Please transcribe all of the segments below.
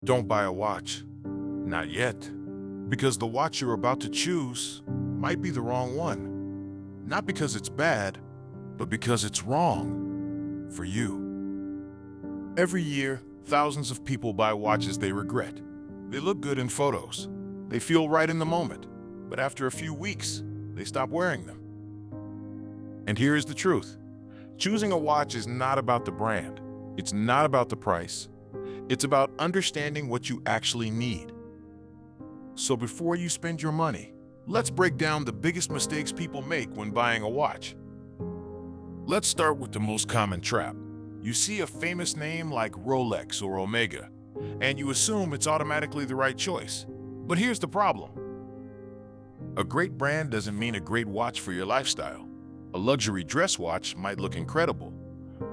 Don't buy a watch. Not yet. Because the watch you're about to choose might be the wrong one. Not because it's bad, but because it's wrong for you. Every year, thousands of people buy watches they regret. They look good in photos. They feel right in the moment. But after a few weeks, they stop wearing them. And here is the truth. Choosing a watch is not about the brand. It's not about the price. It's about understanding what you actually need. So before you spend your money, let's break down the biggest mistakes people make when buying a watch. Let's start with the most common trap. You see a famous name like Rolex or Omega, and you assume it's automatically the right choice. But here's the problem. A great brand doesn't mean a great watch for your lifestyle. A luxury dress watch might look incredible,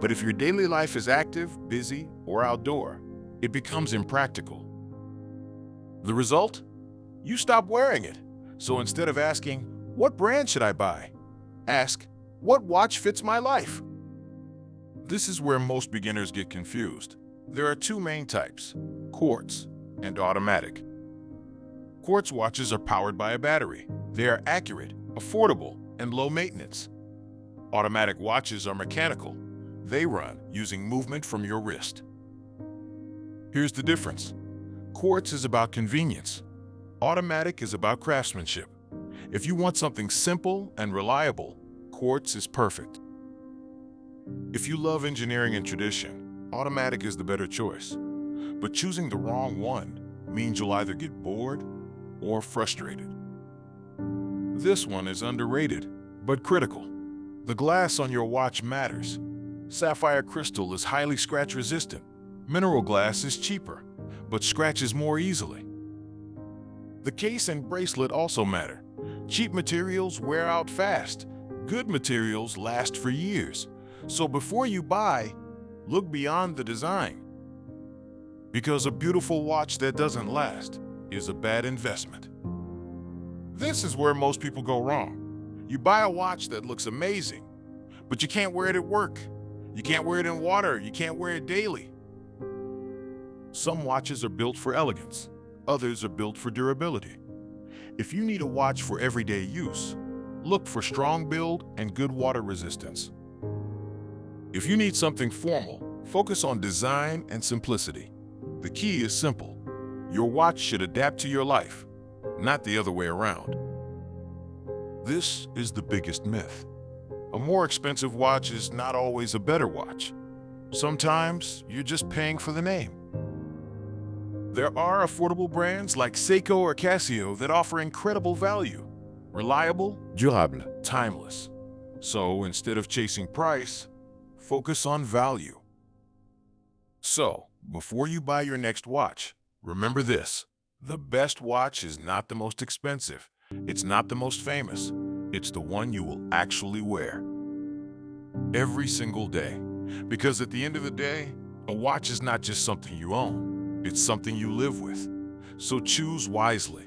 but if your daily life is active, busy, or outdoor, it becomes impractical. The result? You stop wearing it. So instead of asking, "What brand should I buy?" ask, "What watch fits my life?" This is where most beginners get confused. There are two main types, quartz and automatic. Quartz watches are powered by a battery. They are accurate, affordable, and low maintenance. Automatic watches are mechanical. They run using movement from your wrist. Here's the difference. Quartz is about convenience. Automatic is about craftsmanship. If you want something simple and reliable, quartz is perfect. If you love engineering and tradition, automatic is the better choice. But choosing the wrong one means you'll either get bored or frustrated. This one is underrated, but critical. The glass on your watch matters. Sapphire crystal is highly scratch resistant. Mineral glass is cheaper, but scratches more easily. The case and bracelet also matter. Cheap materials wear out fast. Good materials last for years. So before you buy, look beyond the design. Because a beautiful watch that doesn't last is a bad investment. This is where most people go wrong. You buy a watch that looks amazing, but you can't wear it at work. You can't wear it in water. You can't wear it daily. Some watches are built for elegance. Others are built for durability. If you need a watch for everyday use, look for strong build and good water resistance. If you need something formal, focus on design and simplicity. The key is simple. Your watch should adapt to your life, not the other way around. This is the biggest myth. A more expensive watch is not always a better watch. Sometimes you're just paying for the name. There are affordable brands like Seiko or Casio that offer incredible value. Reliable, durable, timeless. So instead of chasing price, focus on value. So, before you buy your next watch, remember this. The best watch is not the most expensive. It's not the most famous. It's the one you will actually wear every single day. Because at the end of the day, a watch is not just something you own. It's something you live with. So choose wisely.